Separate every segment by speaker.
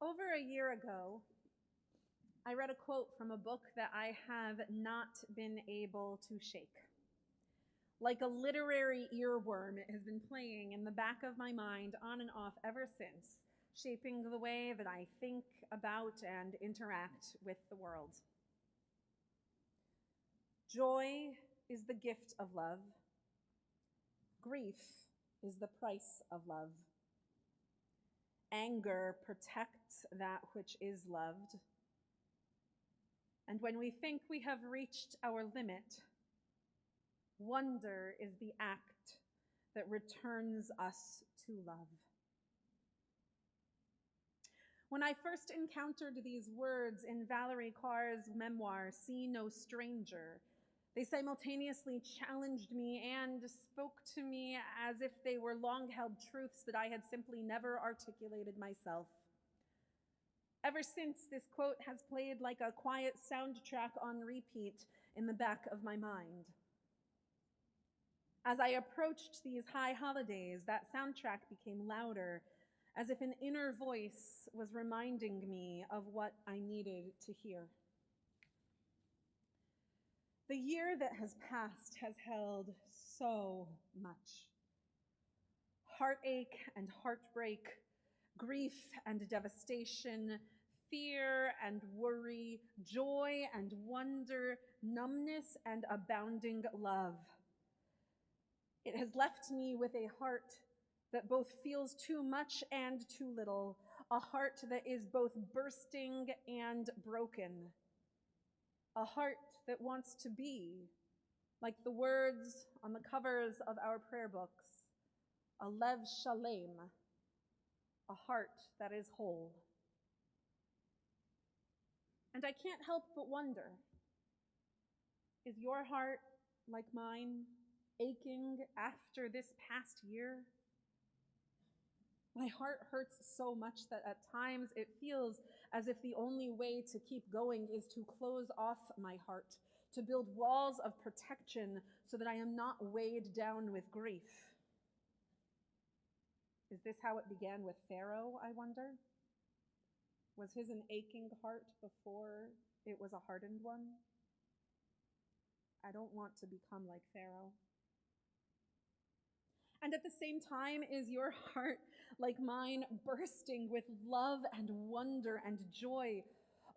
Speaker 1: Over a year ago, I read a quote from a book that I have not been able to shake. Like a literary earworm, it has been playing in the back of my mind on and off ever since, shaping the way that I think about and interact with the world. Joy is the gift of love. Grief is the price of love. Anger protects that which is loved. And when we think we have reached our limit, wonder is the act that returns us to love. When I first encountered these words in Valerie Carr's memoir, See No Stranger, they simultaneously challenged me and spoke to me as if they were long-held truths that I had simply never articulated myself. Ever since, this quote has played like a quiet soundtrack on repeat in the back of my mind. As I approached these high holidays, that soundtrack became louder, as if an inner voice was reminding me of what I needed to hear. The year that has passed has held so much. Heartache and heartbreak, grief and devastation, fear and worry, joy and wonder, numbness and abounding love. It has left me with a heart that both feels too much and too little, a heart that is both bursting and broken, a heart that wants to be, like the words on the covers of our prayer books, a lev shalem, a heart that is whole. And I can't help but wonder, is your heart, like mine, aching after this past year? My heart hurts so much that at times it feels as if the only way to keep going is to close off my heart, to build walls of protection so that I am not weighed down with grief. Is this how it began with Pharaoh, I wonder? Was his an aching heart before it was a hardened one? I don't want to become like Pharaoh. And at the same time, is your heart, like mine, bursting with love and wonder and joy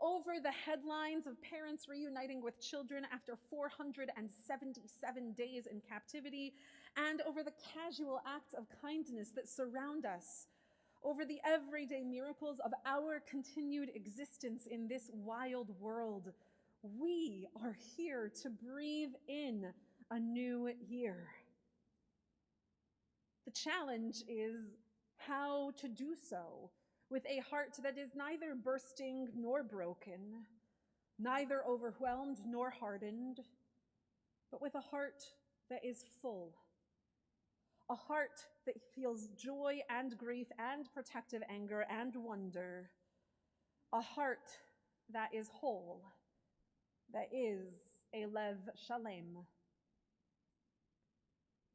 Speaker 1: over the headlines of parents reuniting with children after 477 days in captivity, and over the casual acts of kindness that surround us, over the everyday miracles of our continued existence in this wild world? We are here to breathe in a new year. The challenge is how to do so with a heart that is neither bursting nor broken, neither overwhelmed nor hardened, but with a heart that is full, a heart that feels joy and grief and protective anger and wonder, a heart that is whole, that is a lev shalem.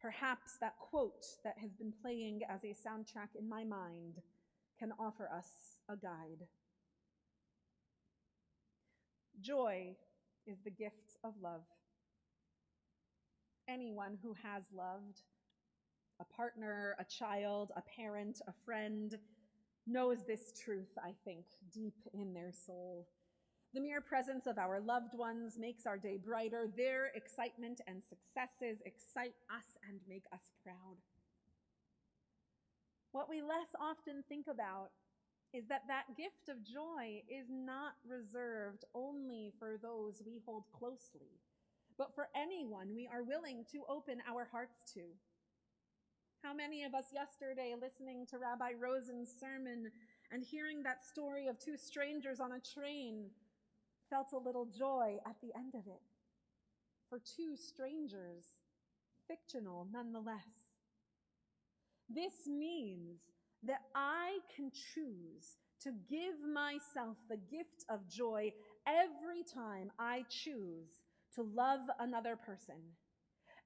Speaker 1: Perhaps that quote that has been playing as a soundtrack in my mind can offer us a guide. Joy is the gift of love. Anyone who has loved, a partner, a child, a parent, a friend, knows this truth, I think, deep in their soul. The mere presence of our loved ones makes our day brighter. Their excitement and successes excite us and make us proud. What we less often think about is that that gift of joy is not reserved only for those we hold closely, but for anyone we are willing to open our hearts to. How many of us yesterday, listening to Rabbi Rosen's sermon and hearing that story of two strangers on a train, felt a little joy at the end of it? For two strangers, fictional nonetheless. This means that I can choose to give myself the gift of joy every time I choose to love another person,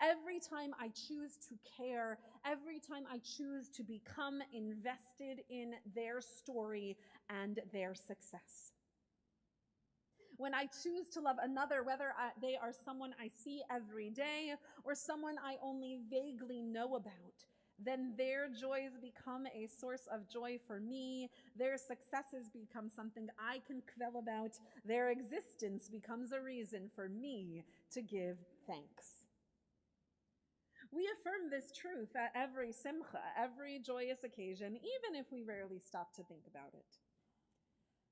Speaker 1: Every time I choose to care, every time I choose to become invested in their story and their success. When I choose to love another, whether they are someone I see every day or someone I only vaguely know about, then their joys become a source of joy for me. Their successes become something I can quell about. Their existence becomes a reason for me to give thanks. We affirm this truth at every simcha, every joyous occasion, even if we rarely stop to think about it.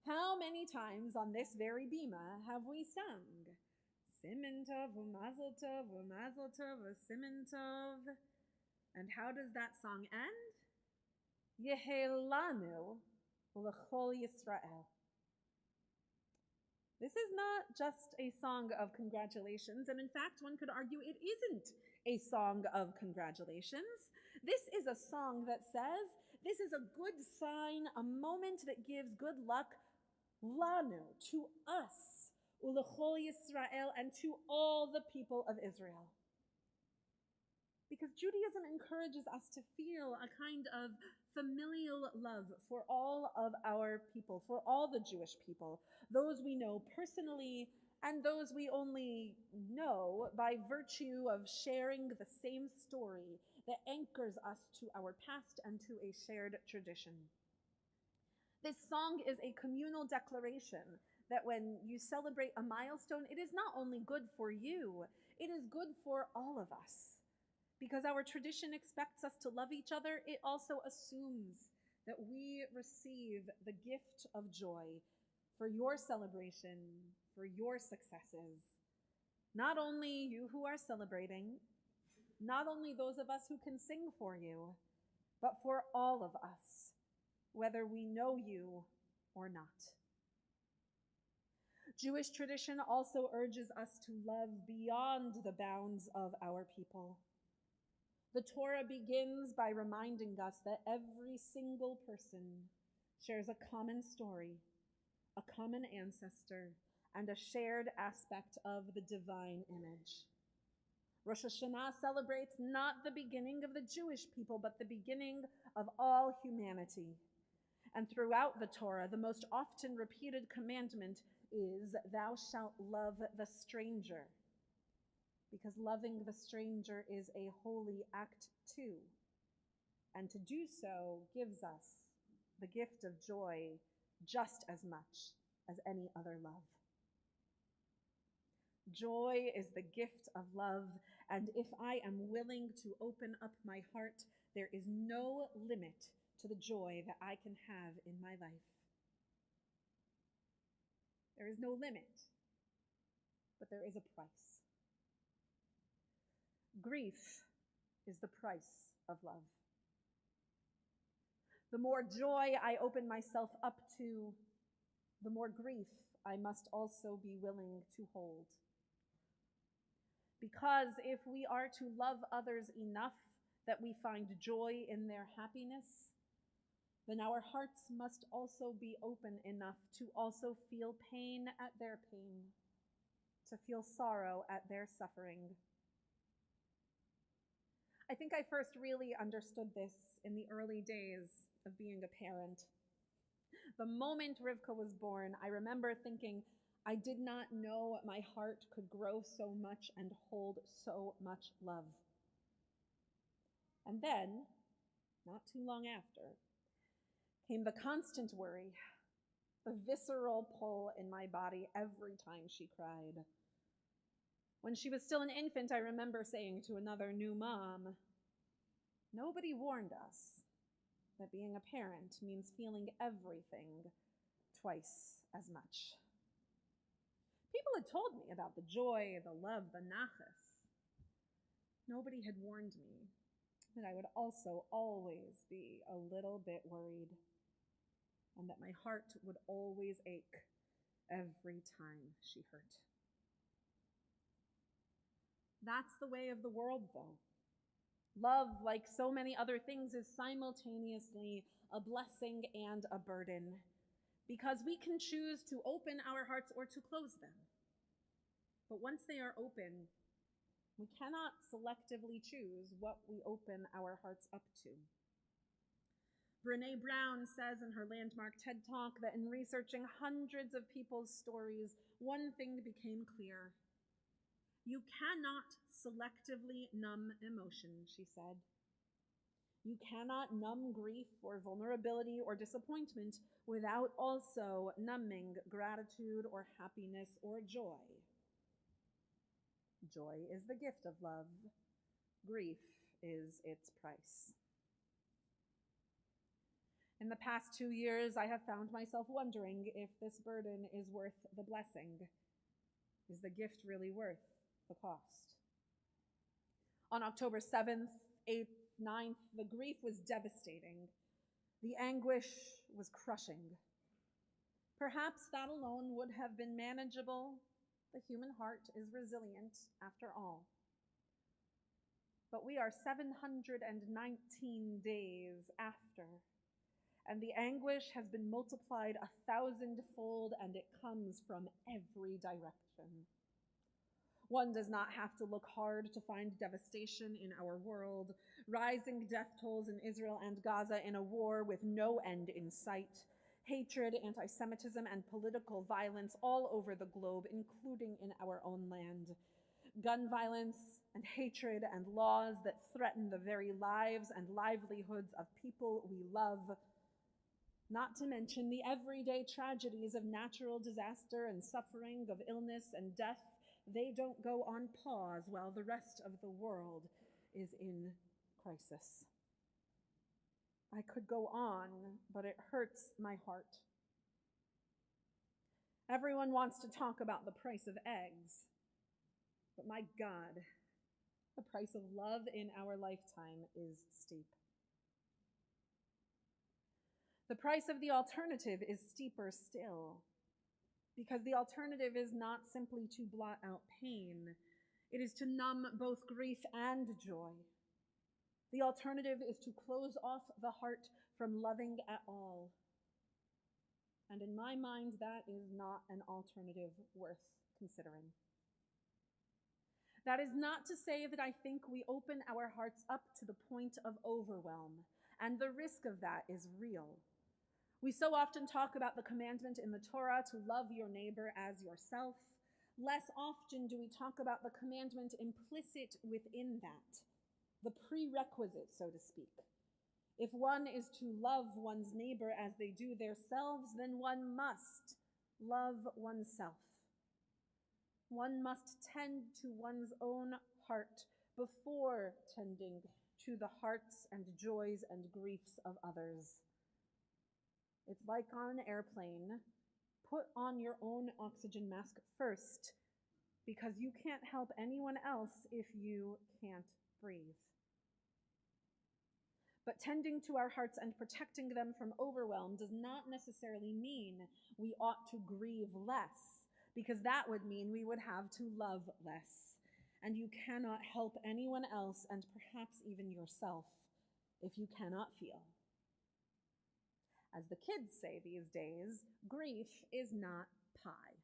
Speaker 1: How many times on this very bima have we sung, Siman Tov, Mazel Tov, Mazel Tov, Siman Tov? And how does that song end? Yehelanu l'chol Yisrael. This is not just a song of congratulations, and in fact, one could argue it isn't a song of congratulations. This is a song that says, this is a good sign, a moment that gives good luck lanu, to us, ulechol Yisrael, and to all the people of Israel. Because Judaism encourages us to feel a kind of familial love for all of our people, for all the Jewish people, those we know personally and those we only know by virtue of sharing the same story that anchors us to our past and to a shared tradition. This song is a communal declaration that when you celebrate a milestone, it is not only good for you, it is good for all of us. Because our tradition expects us to love each other, it also assumes that we receive the gift of joy for your celebration, for your successes. Not only you who are celebrating, not only those of us who can sing for you, but for all of us, whether we know you or not. Jewish tradition also urges us to love beyond the bounds of our people. The Torah begins by reminding us that every single person shares a common story, a common ancestor, and a shared aspect of the divine image. Rosh Hashanah celebrates not the beginning of the Jewish people, but the beginning of all humanity. And throughout the Torah, the most often repeated commandment is, thou shalt love the stranger. Because loving the stranger is a holy act too. And to do so gives us the gift of joy just as much as any other love. Joy is the gift of love, and if I am willing to open up my heart, there is no limit to the joy that I can have in my life. There is no limit, but there is a price. Grief is the price of love. The more joy I open myself up to, the more grief I must also be willing to hold. Because if we are to love others enough that we find joy in their happiness, then our hearts must also be open enough to also feel pain at their pain, to feel sorrow at their suffering. I think I first really understood this in the early days of being a parent. The moment Rivka was born, I remember thinking, I did not know my heart could grow so much and hold so much love. And then, not too long after, came the constant worry, the visceral pull in my body every time she cried. When she was still an infant, I remember saying to another new mom, nobody warned us that being a parent means feeling everything twice as much. People had told me about the joy, the love, the nachas. Nobody had warned me that I would also always be a little bit worried and that my heart would always ache every time she hurt. That's the way of the world, though. Love, like so many other things, is simultaneously a blessing and a burden, because we can choose to open our hearts or to close them. But once they are open, We cannot selectively choose what we open our hearts up to. Brené Brown says in her landmark TED Talk that in researching hundreds of people's stories, one thing became clear. You cannot selectively numb emotion, she said. You cannot numb grief or vulnerability or disappointment without also numbing gratitude or happiness or joy. Joy is the gift of love. Grief is its price. In the past 2 years, I have found myself wondering if this burden is worth the blessing. Is the gift really worth the cost? On October 7th, 8th, 9th, the grief was devastating. The anguish was crushing. Perhaps that alone would have been manageable. The human heart is resilient after all. But we are 719 days after, and the anguish has been multiplied 1,000-fold, and it comes from every direction. One does not have to look hard to find devastation in our world, rising death tolls in Israel and Gaza in a war with no end in sight, hatred, anti-Semitism, and political violence all over the globe, including in our own land, gun violence and hatred and laws that threaten the very lives and livelihoods of people we love, not to mention the everyday tragedies of natural disaster and suffering, of illness and death. They don't go on pause while the rest of the world is in crisis. I could go on, but it hurts my heart. Everyone wants to talk about the price of eggs, but my God, the price of love in our lifetime is steep. The price of the alternative is steeper still, because the alternative is not simply to blot out pain. It is to numb both grief and joy. The alternative is to close off the heart from loving at all. And in my mind, that is not an alternative worth considering. That is not to say that I think we open our hearts up to the point of overwhelm, and the risk of that is real. We so often talk about the commandment in the Torah to love your neighbor as yourself. Less often do we talk about the commandment implicit within that, the prerequisite, so to speak. If one is to love one's neighbor as they do themselves, then one must love oneself. One must tend to one's own heart before tending to the hearts and joys and griefs of others. It's like on an airplane. Put on your own oxygen mask first, because you can't help anyone else if you can't breathe. But tending to our hearts and protecting them from overwhelm does not necessarily mean we ought to grieve less, because that would mean we would have to love less. And you cannot help anyone else, and perhaps even yourself, if you cannot feel. As the kids say these days, grief is not pie.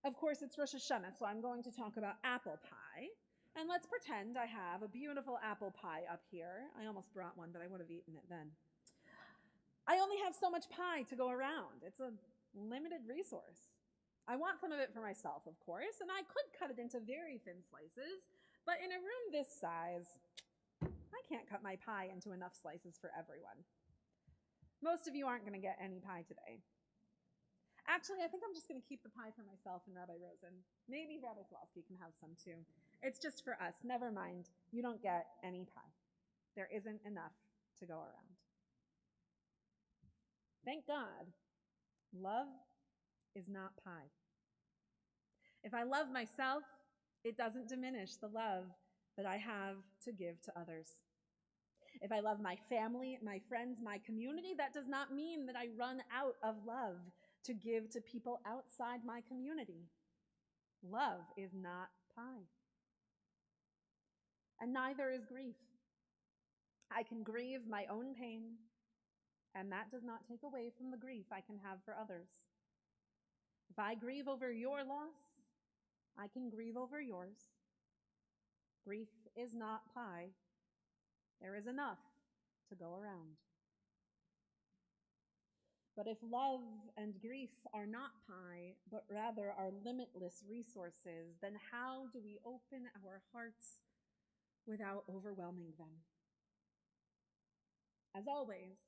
Speaker 1: Of course, it's Rosh Hashanah, so I'm going to talk about apple pie. And let's pretend I have a beautiful apple pie up here. I almost brought one, but I would have eaten it then. I only have so much pie to go around. It's a limited resource. I want some of it for myself, of course, and I could cut it into very thin slices, but in a room this size, I can't cut my pie into enough slices for everyone. Most of you aren't going to get any pie today. Actually, I think I'm just going to keep the pie for myself and Rabbi Rosen. Maybe Rabbi Kowalski can have some too. It's just for us. Never mind. You don't get any pie. There isn't enough to go around. Thank God, love is not pie. If I love myself, it doesn't diminish the love that I have to give to others. If I love my family, my friends, my community, that does not mean that I run out of love to give to people outside my community. Love is not pie. And neither is grief. I can grieve my own pain, and that does not take away from the grief I can have for others. If I grieve over your loss, I can grieve over yours. Grief is not pie. There is enough to go around. But if love and grief are not pie, but rather are limitless resources, then how do we open our hearts without overwhelming them? As always,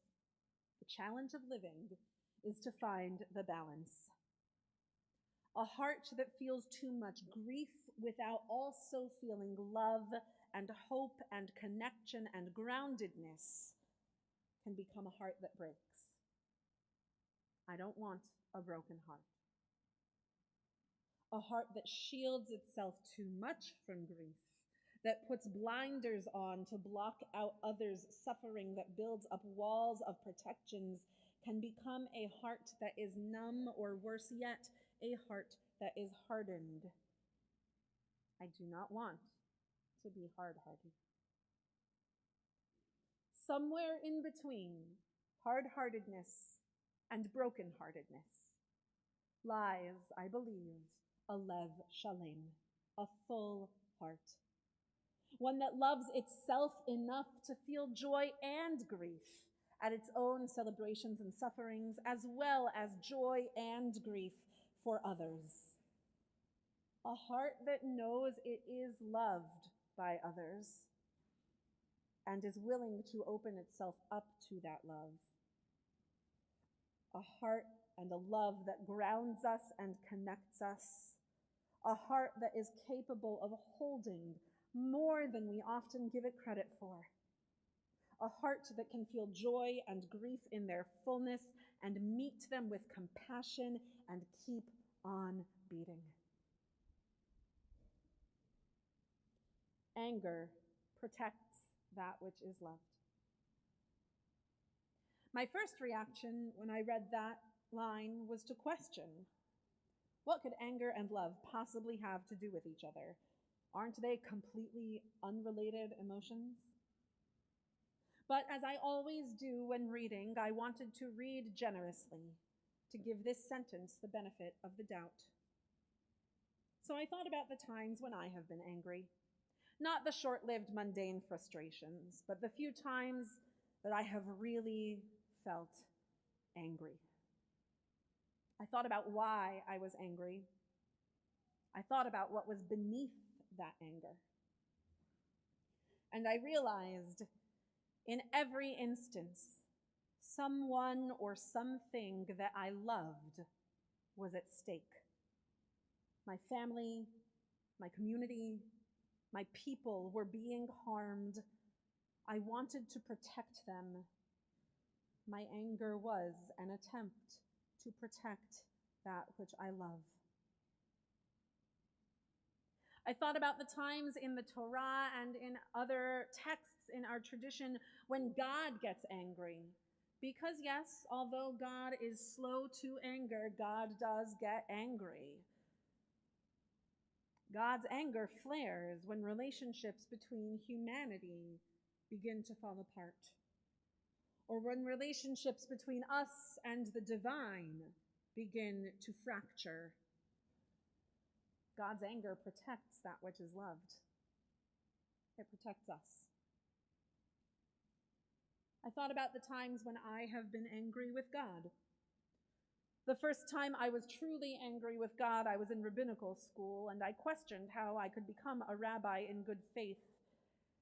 Speaker 1: the challenge of living is to find the balance. A heart that feels too much grief without also feeling love and hope and connection and groundedness can become a heart that breaks. I don't want a broken heart. A heart that shields itself too much from grief, that puts blinders on to block out others' suffering, that builds up walls of protections, can become a heart that is numb, or worse yet, a heart that is hardened. I do not want to be hard-hearted. Somewhere in between hard-heartedness and brokenheartedness lies, I believe, a lev shalem, a full heart. One that loves itself enough to feel joy and grief at its own celebrations and sufferings, as well as joy and grief for others. A heart that knows it is loved by others and is willing to open itself up to that love. A heart and a love that grounds us and connects us. A heart that is capable of holding more than we often give it credit for. A heart that can feel joy and grief in their fullness and meet them with compassion and keep on beating. Anger protects that which is loved. My first reaction when I read that line was to question, what could anger and love possibly have to do with each other? Aren't they completely unrelated emotions? But as I always do when reading, I wanted to read generously, to give this sentence the benefit of the doubt. So I thought about the times when I have been angry. Not the short-lived mundane frustrations, but the few times that I have really felt angry. I thought about why I was angry. I thought about what was beneath that anger. And I realized in every instance, someone or something that I loved was at stake. My family, my community, my people were being harmed. I wanted to protect them. My anger was an attempt to protect that which I love. I thought about the times in the Torah and in other texts in our tradition when God gets angry. Because yes, although God is slow to anger, God does get angry. God's anger flares when relationships between humanity begin to fall apart, or when relationships between us and the divine begin to fracture. God's anger protects that which is loved. It protects us. I thought about the times when I have been angry with God. The first time I was truly angry with God, I was in rabbinical school, and I questioned how I could become a rabbi in good faith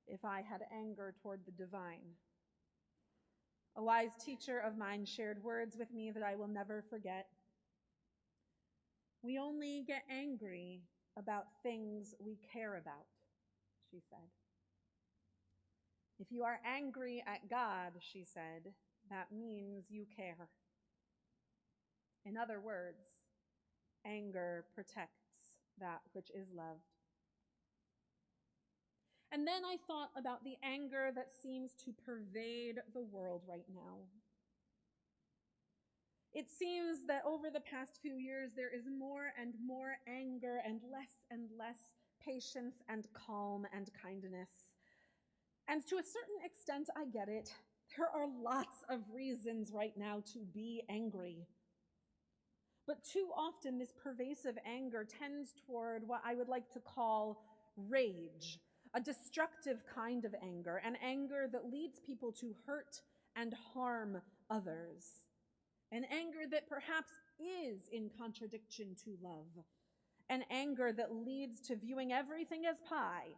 Speaker 1: if I had anger toward the divine. A wise teacher of mine shared words with me that I will never forget. We only get angry about things we care about, she said. If you are angry at God, she said, that means you care. In other words, anger protects that which is loved. And then I thought about the anger that seems to pervade the world right now. It seems that over the past few years, there is more and more anger and less patience and calm and kindness. And to a certain extent, I get it. There are lots of reasons right now to be angry. But too often, this pervasive anger tends toward what I would like to call rage, a destructive kind of anger, an anger that leads people to hurt and harm others, an anger that perhaps is in contradiction to love, an anger that leads to viewing everything as pie,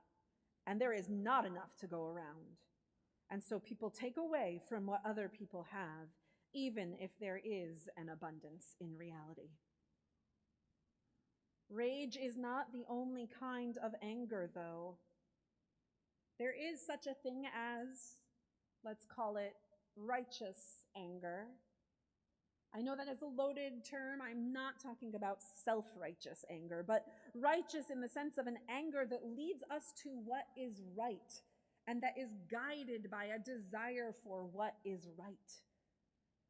Speaker 1: and there is not enough to go around. And so people take away from what other people have, even if there is an abundance in reality. Rage is not the only kind of anger, though. There is such a thing as, let's call it, righteous anger. I know that is a loaded term. I'm not talking about self-righteous anger, but righteous in the sense of an anger that leads us to what is right and that is guided by a desire for what is right.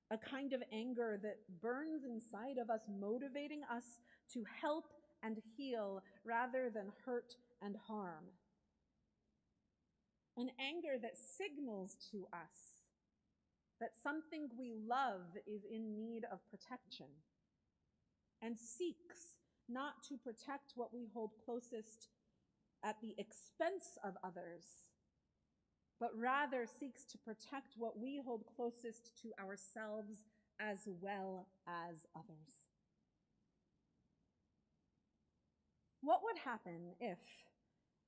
Speaker 1: A kind of anger that burns inside of us, motivating us to help and heal rather than hurt and harm. An anger that signals to us that something we love is in need of protection and seeks not to protect what we hold closest at the expense of others, but rather seeks to protect what we hold closest to ourselves as well as others. What would happen if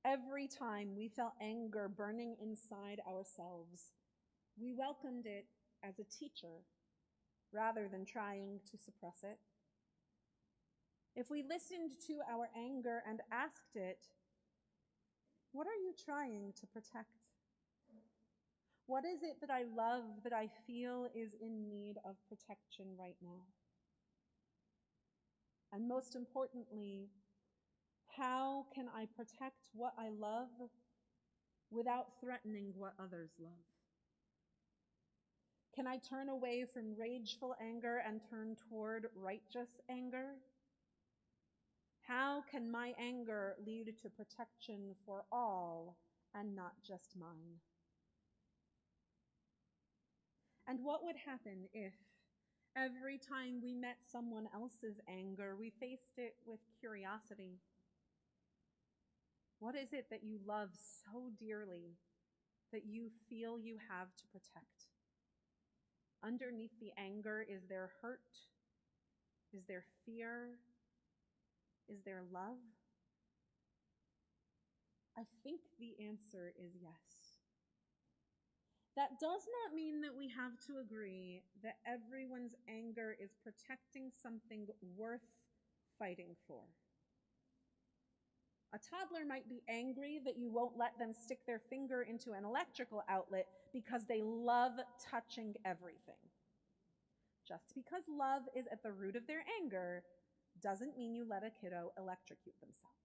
Speaker 1: every time we felt anger burning inside ourselves, we welcomed it as a teacher rather than trying to suppress it? If we listened to our anger and asked it, what are you trying to protect? What is it that I love that I feel is in need of protection right now? And most importantly, how can I protect what I love without threatening what others love? Can I turn away from rageful anger and turn toward righteous anger? How can my anger lead to protection for all and not just mine? And what would happen if every time we met someone else's anger, we faced it with curiosity? What is it that you love so dearly that you feel you have to protect? Underneath the anger, is there hurt? Is there fear? Is there love? I think the answer is yes. That does not mean that we have to agree that everyone's anger is protecting something worth fighting for. A toddler might be angry that you won't let them stick their finger into an electrical outlet because they love touching everything. Just because love is at the root of their anger doesn't mean you let a kiddo electrocute themselves.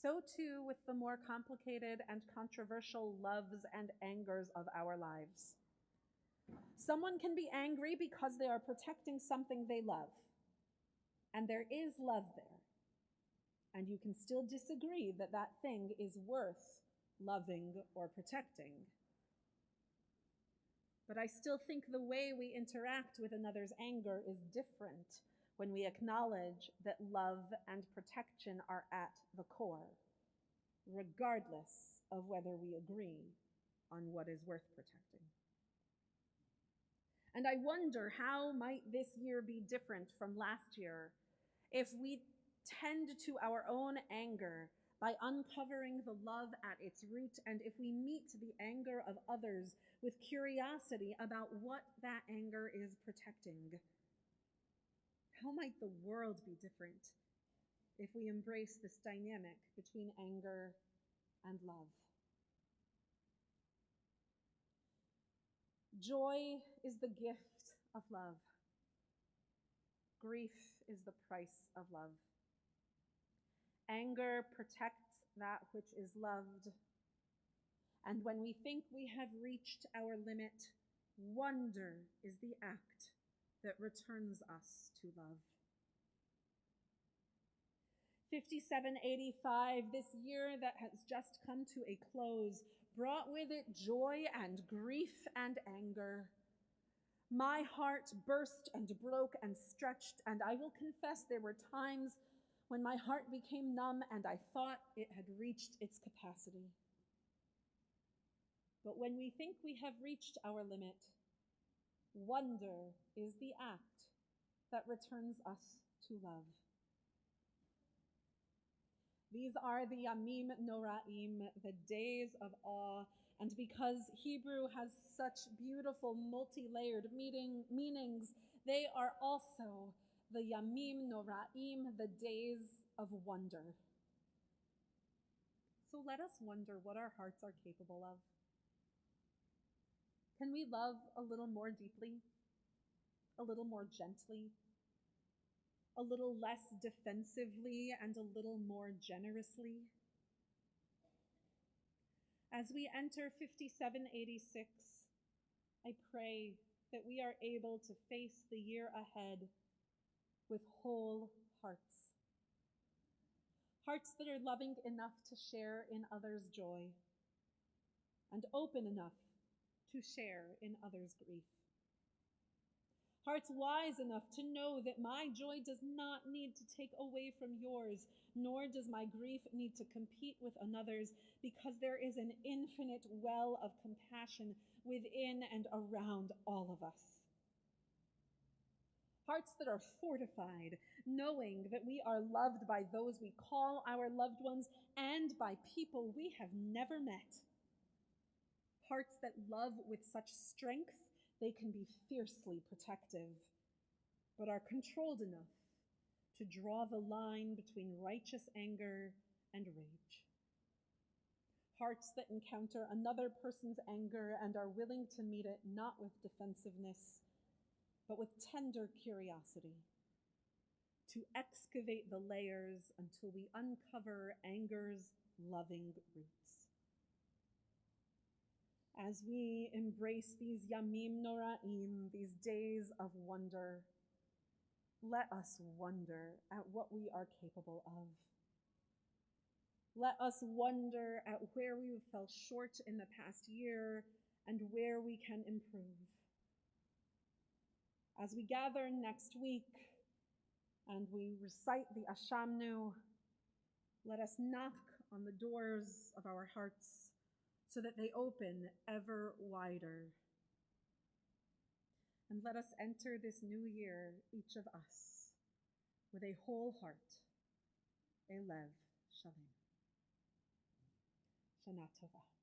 Speaker 1: So too with the more complicated and controversial loves and angers of our lives. Someone can be angry because they are protecting something they love, and there is love there. And you can still disagree that that thing is worth loving or protecting. But I still think the way we interact with another's anger is different when we acknowledge that love and protection are at the core, regardless of whether we agree on what is worth protecting. And I wonder, how might this year be different from last year if we tend to our own anger by uncovering the love at its root, and if we meet the anger of others with curiosity about what that anger is protecting? How might the world be different if we embrace this dynamic between anger and love? Joy is the gift of love. Grief is the price of love. Anger protects that which is loved. And when we think we have reached our limit, wonder is the act that returns us to love. 5785, this year that has just come to a close, brought with it joy and grief and anger. My heart burst and broke and stretched, and I will confess there were times when my heart became numb and I thought it had reached its capacity. But when we think we have reached our limit, wonder is the act that returns us to love. These are the Yamim Noraim, the days of awe, and because Hebrew has such beautiful multi-layered meanings, they are also the Yamim Noraim, the days of wonder. So let us wonder what our hearts are capable of. Can we love a little more deeply, a little more gently, a little less defensively, and a little more generously? As we enter 5786, I pray that we are able to face the year ahead with whole hearts. Hearts that are loving enough to share in others' joy and open enough to share in others' grief. Hearts wise enough to know that my joy does not need to take away from yours, nor does my grief need to compete with another's, because there is an infinite well of compassion within and around all of us. Hearts that are fortified, knowing that we are loved by those we call our loved ones and by people we have never met. Hearts that love with such strength they can be fiercely protective, but are controlled enough to draw the line between righteous anger and rage. Hearts that encounter another person's anger and are willing to meet it not with defensiveness, but with tender curiosity, to excavate the layers until we uncover anger's loving roots. As we embrace these Yamim Noraim, these days of wonder, let us wonder at what we are capable of. Let us wonder at where we fell short in the past year and where we can improve. As we gather next week and we recite the Ashamnu, let us knock on the doors of our hearts so that they open ever wider. And let us enter this new year, each of us, with a whole heart, a lev shalem. Shana Tova.